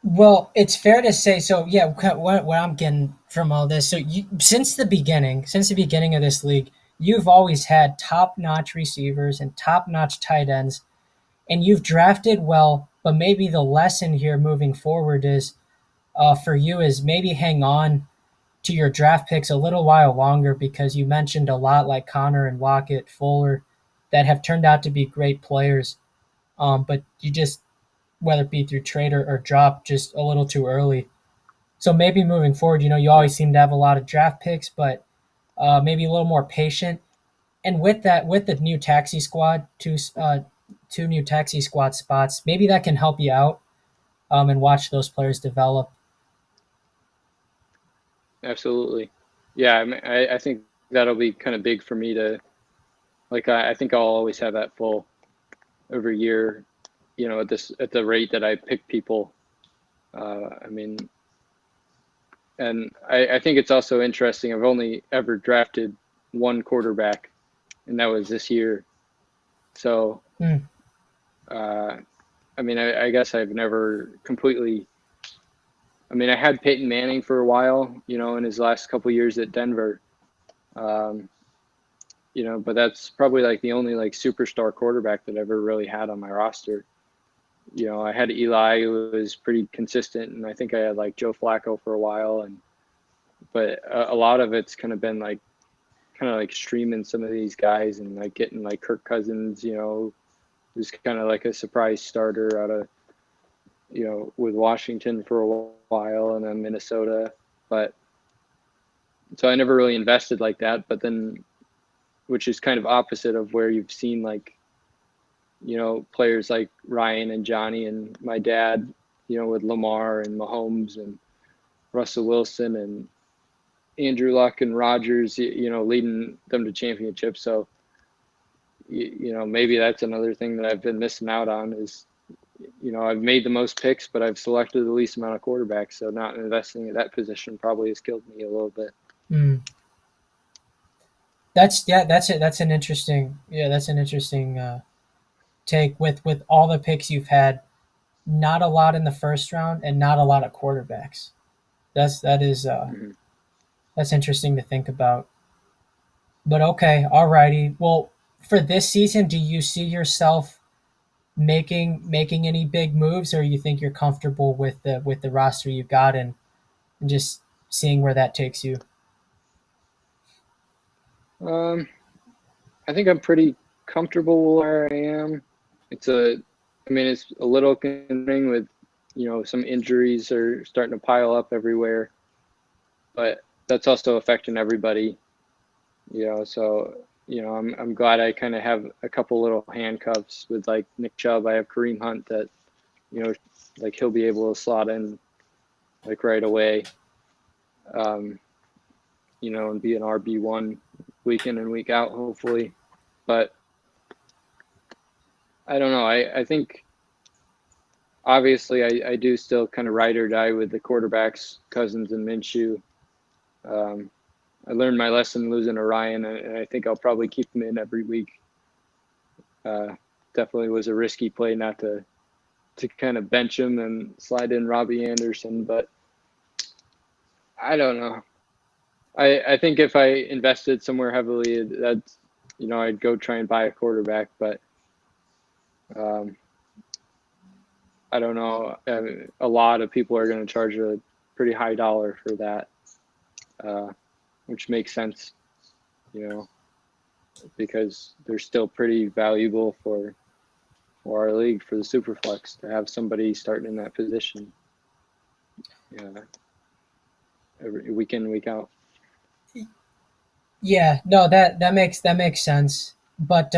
Well, it's fair to say. So yeah, what I'm getting from all this. So you, since the beginning of this league, you've always had top-notch receivers and top-notch tight ends, and you've drafted well. But maybe the lesson here moving forward is, for you, is maybe hang on to your draft picks a little while longer, because you mentioned a lot like Connor and Lockett, Fuller, that have turned out to be great players. But you just, whether it be through trade or drop, just a little too early. So maybe moving forward, you
Yeah,
always seem to have a lot of draft picks, but maybe a little more patient. And with that, with the new taxi squad, two new taxi squad spots, maybe that can help you out, and watch those players develop.
absolutely. Yeah, I think that'll be kind of big for me to like. I think I'll always have that full every year. At this at the rate that I pick people. I mean, and I think it's also interesting. I've only ever drafted one quarterback, and that was this year. So,
Hmm.
uh, I mean, I guess I've never completely. I mean, I had Peyton Manning for a while, in his last couple years at Denver. Um, but that's probably like the only like superstar quarterback that I ever really had on my roster. I had Eli, who was pretty consistent, and I think I had like Joe Flacco for a while, and but a lot of it's kind of like streaming some of these guys and like getting like Kirk Cousins, who's kind of like a surprise starter out of with Washington for a while and then Minnesota, but so I never really invested like that. But then, which is kind of opposite of where you've seen like players like Ryan and Johnny and my dad, with Lamar and Mahomes and Russell Wilson and Andrew Luck and Rodgers, leading them to championships. So maybe that's another thing that I've been missing out on is, I've made the most picks, but I've selected the least amount of quarterbacks. So not investing at that position probably has killed me a little bit.
Hmm. That's yeah. That's it. That's an interesting. Yeah, that's an interesting take. With all the picks you've had, not a lot in the first round, and not a lot of quarterbacks. That is
Mm-hmm.
that's interesting to think about. But okay, alrighty. Well, for this season, do you see yourself making any big moves, or you think you're comfortable with the roster you've got, and just seeing where that takes you?
Um, I think I'm pretty comfortable where I am. It's I mean, it's a little concerning with, some injuries are starting to pile up everywhere, but that's also affecting everybody. So I'm glad I kind of have a couple little handcuffs with like Nick Chubb. I have Kareem Hunt that you know like he'll be able to slot in like right away, um, and be an RB1 week in and week out hopefully. But I don't know. I think obviously I do still kind of ride or die with the quarterbacks, Cousins and Minshew. Um, I learned my lesson losing to Ryan, and I think I'll probably keep him in every week. Uh, Definitely was a risky play not to kind of bench him and slide in Robbie Anderson, but I don't know. I think if I invested somewhere heavily, that's I'd go try and buy a quarterback, but um, I don't know. I mean, a lot of people are going to charge a pretty high dollar for that, uh, which makes sense, you know, because they're still pretty valuable for our league for the Superflex to have somebody starting in that position, yeah, every week in week out.
Yeah, no, that makes sense. But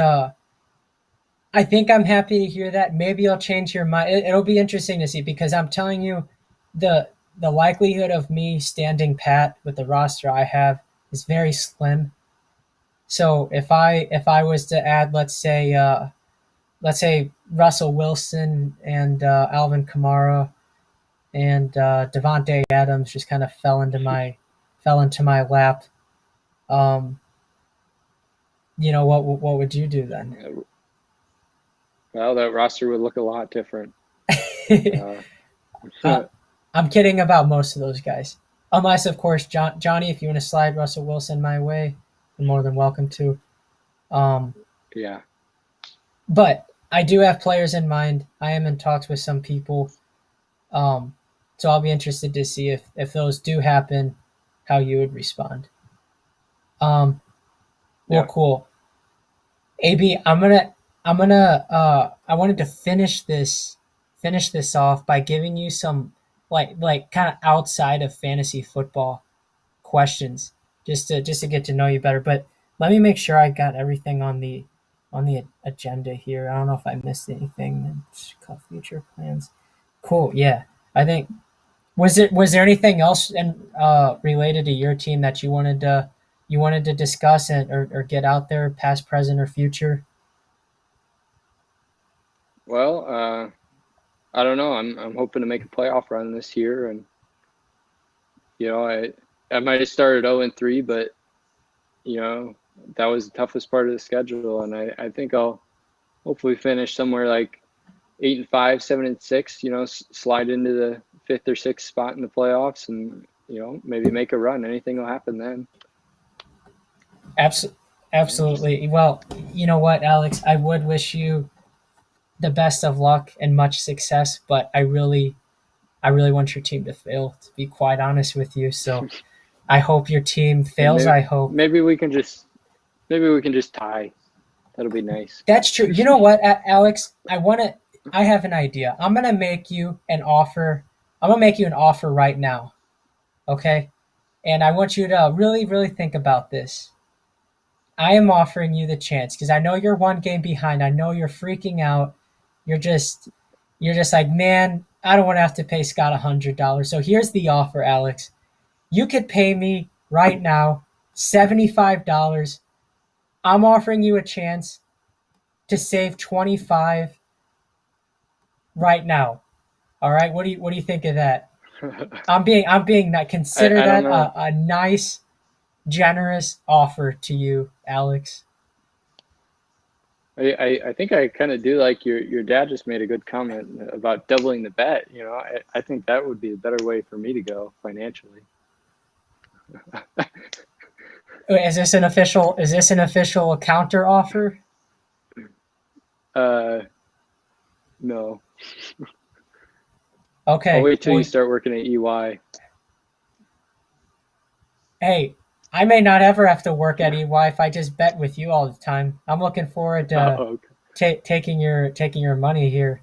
I think I'm happy to hear that. Maybe I'll change your mind. It'll be interesting to see, because I'm telling you, the the likelihood of me standing pat with the roster I have is very slim. So if I was to add, let's say Russell Wilson and Alvin Kamara and Devonte Adams just kind of fell into my lap. Um, what would you do then?
Well, that roster would look a lot different. Uh,
Uh, I'm kidding about most of those guys, unless of course Johnny. If you want to slide Russell Wilson my way, you're more than welcome to. Um,
Yeah.
but I do have players in mind. I am in talks with some people. Um, so I'll be interested to see if those do happen, how you would respond. Um, well,
Yeah.
cool. AB, I'm gonna I wanted to finish this off by giving you some like kind of outside of fantasy football questions just to get to know you better. But let me make sure I got everything on the agenda here. I don't know if I missed anything. Future plans. Cool. Yeah. I think was there anything else related to your team that you wanted to discuss or get out there, past, present, or future?
Well, I don't know. I'm hoping to make a playoff run this year, and I might have started 0-3, but that was the toughest part of the schedule, and I think I'll hopefully finish somewhere like 8-5, 7-6. Slide into the fifth or sixth spot in the playoffs, and maybe make a run. Anything will happen then.
Absolutely.
Just
Absolutely. Well, you know what, Alex? I would wish you the best of luck and much success, but I really want your team to fail, to be quite honest with you. So I hope your team
and
fails. I hope
maybe we can just tie. That'll be nice.
that's true. You know what, Alex? I have an idea. I'm gonna make you an offer right now. Okay, and I want you to really, really think about this. I am offering you the chance because I know you're one game behind. I know you're freaking out. You're just you're just like, man, I don't want to have to pay Scott $100. So here's the offer, Alex. You could pay me right now $75. I'm offering you a chance to save 25 right now. All right, what do you think of that? I'm being that consider
I don't
that
know.
a nice, generous offer to you, Alex.
I think I kind of do like your dad just made a good comment about doubling the bet. I think that would be a better way for me to go financially.
Is this an official? Is this an official counter offer?
Uh, no, I'll
Okay.
wait till you
Well,
start working at EY.
hey, I may not ever have to work at EY if I just bet with you all the time. I'm looking forward to
Okay.
taking your money here.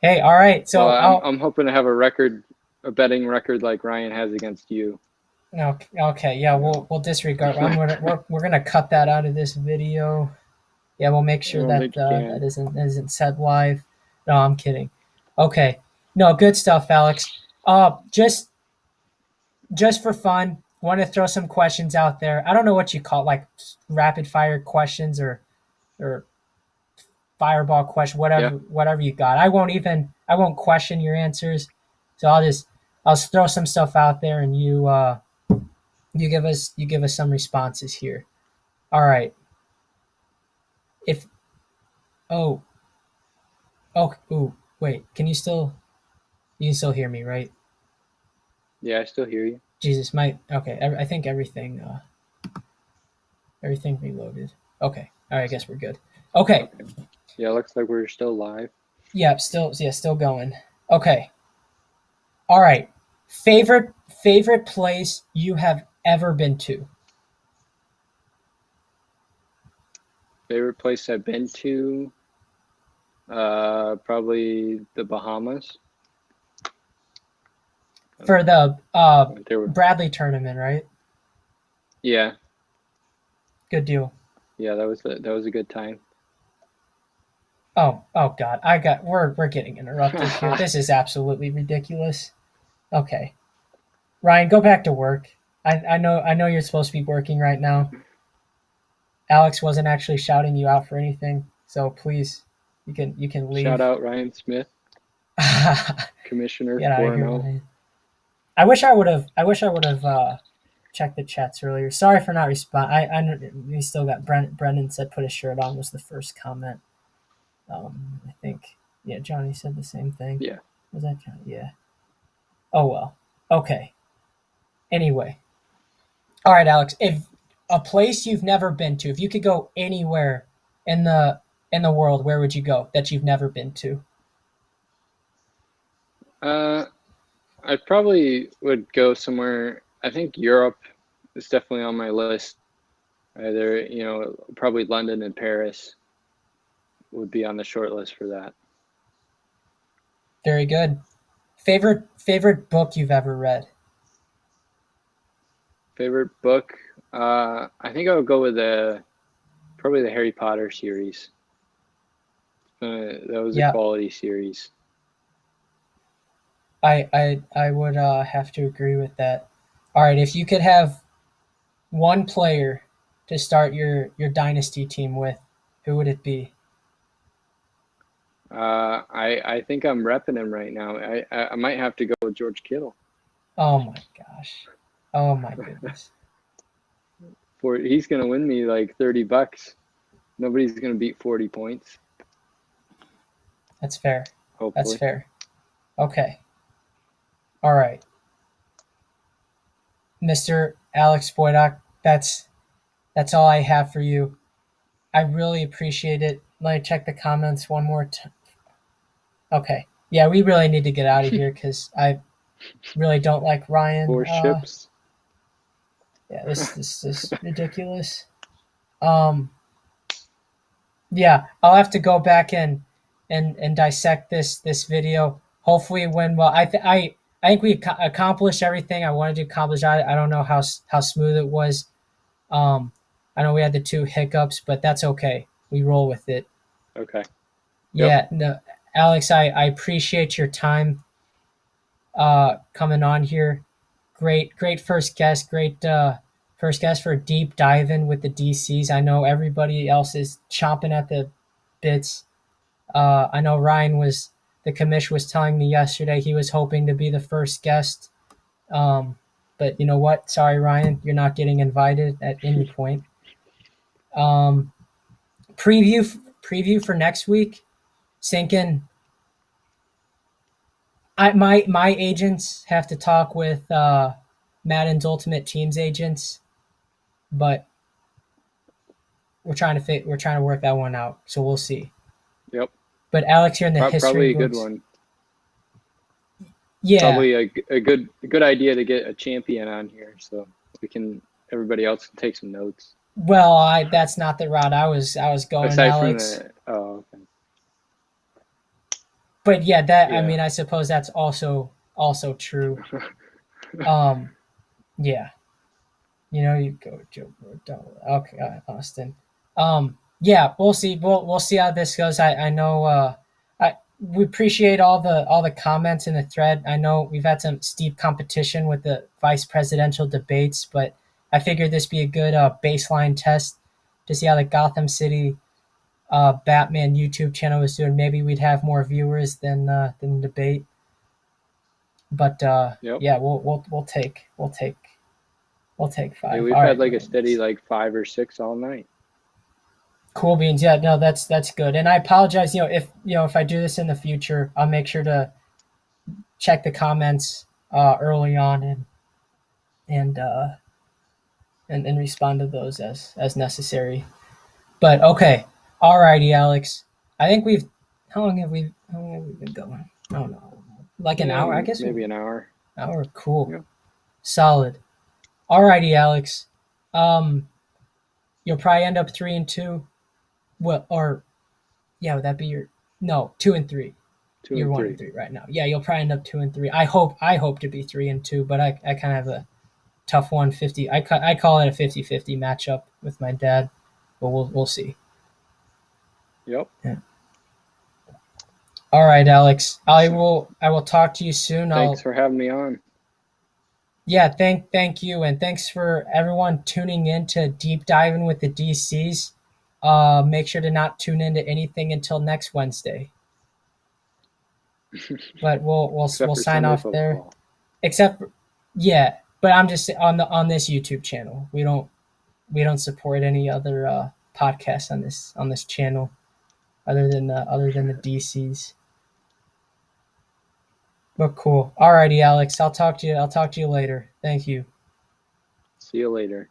Hey, all right.
Well,
So
I'm hoping to have a betting record like Ryan has against you.
no, okay, yeah,
You know,
we'll disregard. We're gonna cut that out of this video. Yeah, we'll make
I
sure
don't
that
think you can.
that isn't said live. No, I'm kidding. Okay, no, good stuff, Alex. Just for fun, want to throw some questions out there. I don't know what you call it, like rapid fire questions or fireball question,
Yeah,
whatever you got. I won't question your answers. So I'll just throw some stuff out there and you give us some responses here. All right. If oh ooh, wait, you can still hear me, right?
yeah, I still hear you.
Jesus, okay. I think everything reloaded. Okay. All right, I guess we're good. Okay.
Okay. Yeah, looks like we're still live.
Yeah, still going. Okay. All right. Favorite place you have ever been to?
Favorite place I've been to? Probably the Bahamas.
For the
Went there.
Bradley tournament, right?
Yeah,
Good deal.
yeah, that was a good time.
Oh God, we're getting interrupted here. This is absolutely ridiculous. Okay, Ryan, go back to work. I know you're supposed to be working right now. Alex wasn't actually shouting you out for anything, so please, you can
Shout
leave.
out Ryan Smith, Commissioner
Get out of here,
4-0.
Ryan. I wish I would have checked the chats earlier. Sorry for not respond. We still got Brendan said put a shirt on was the first comment. I think. Yeah, Johnny said the same thing.
Yeah.
Was that Johnny? Yeah. Oh well. Okay. Anyway. All right, Alex. If a place you've never been to, if you could go anywhere in the world, where would you go that you've never been to?
Uh, I probably would go somewhere. I think Europe is definitely on my list. Either, probably London and Paris would be on the short list for that.
Very good. Favorite book you've ever read?
Favorite book? I think I would go with probably the Harry Potter series. That was a
Yeah,
quality series.
I would have to agree with that. All right, if you could have one player to start your dynasty team with, who would it be?
I think I'm repping him right now. I might have to go with George Kittle.
Oh my gosh. Oh my goodness.
He's gonna win me like $30. Nobody's gonna beat 40 points.
That's fair. That's
Hopefully.
fair. Okay. All right. Mr. Alex Boydock, that's all I have for you. I really appreciate it. Let me check the comments one more time. Okay. Yeah, we really need to get out of here because I really don't like Ryan.
Four ships.
Yeah, this is ridiculous. Um, yeah, I'll have to go back and dissect this video. Hopefully, it went well. I think we accomplished everything I wanted to accomplish. I don't know how smooth it was. Um, I know we had the two hiccups, but that's okay. We roll with it.
Okay. Yep.
Yeah, no, Alex, I appreciate your time coming on here. Great first guest. Great first guest for a deep dive in with the DCs. I know everybody else is chomping at the bits. I know Ryan was the commish was telling me yesterday he was hoping to be the first guest. But you know what? Sorry, Ryan, you're not getting invited at any point. Um, preview for next week. Sinking. My agents have to talk with Madden's Ultimate Team's agents, but we're trying to work that one out. So we'll see.
Yep.
But Alex, here in the history
Probably a good
books,
one.
yeah.
Probably a good idea to get a champion on here so everybody else can take some notes.
Well, that's not the route I was going,
Aside from
Alex.
okay.
But yeah, that I
Yeah.
mean, I suppose that's also true. Yeah, you know, you go Joe. Okay, Austin. Yeah, we'll see. We'll see how this goes. I know. We appreciate all the comments in the thread. I know we've had some steep competition with the vice presidential debates, but I figured this be a good baseline test to see how the Gotham City Batman YouTube channel was doing. Maybe we'd have more viewers than the debate. But
Yep.
yeah, we'll take
Hey,
5.
we've
All
had
right,
like a steady like 5 or 6 all night.
cool beans. Yeah, no, that's good. And I apologize. If I do this in the future, I'll make sure to check the comments early on and uh, and respond to those as necessary. But okay, alrighty, Alex. I think we've how long have we been going? I don't know, like an
Yeah,
hour. I guess
maybe an hour.
hour. Cool,
Yep.
solid. Alrighty, Alex. Um, you'll probably end up 3-2. Well, or yeah, would that be your no 2-3?
2
You're
and
one
3.
and three right now. Yeah, you'll probably end up 2-3. I hope to be 3-2, but I kind of have a tough one. 50. I call it a 50-50 matchup with my dad, but we'll see.
Yep.
Yeah. All right, Alex. I
So,
will talk to you soon.
thanks for having me on.
Yeah, thank you, and thanks for everyone tuning in to Deep Diving with the DCs. Make sure to not tune into anything until next Wednesday. But
Except
we'll
for
sign
Sunday
off there.
football.
Except, yeah, but I'm just on this YouTube channel. We don't support any other podcasts on this channel other than the DCs. But cool. Alrighty, Alex. I'll talk to you later. Thank you.
See you later.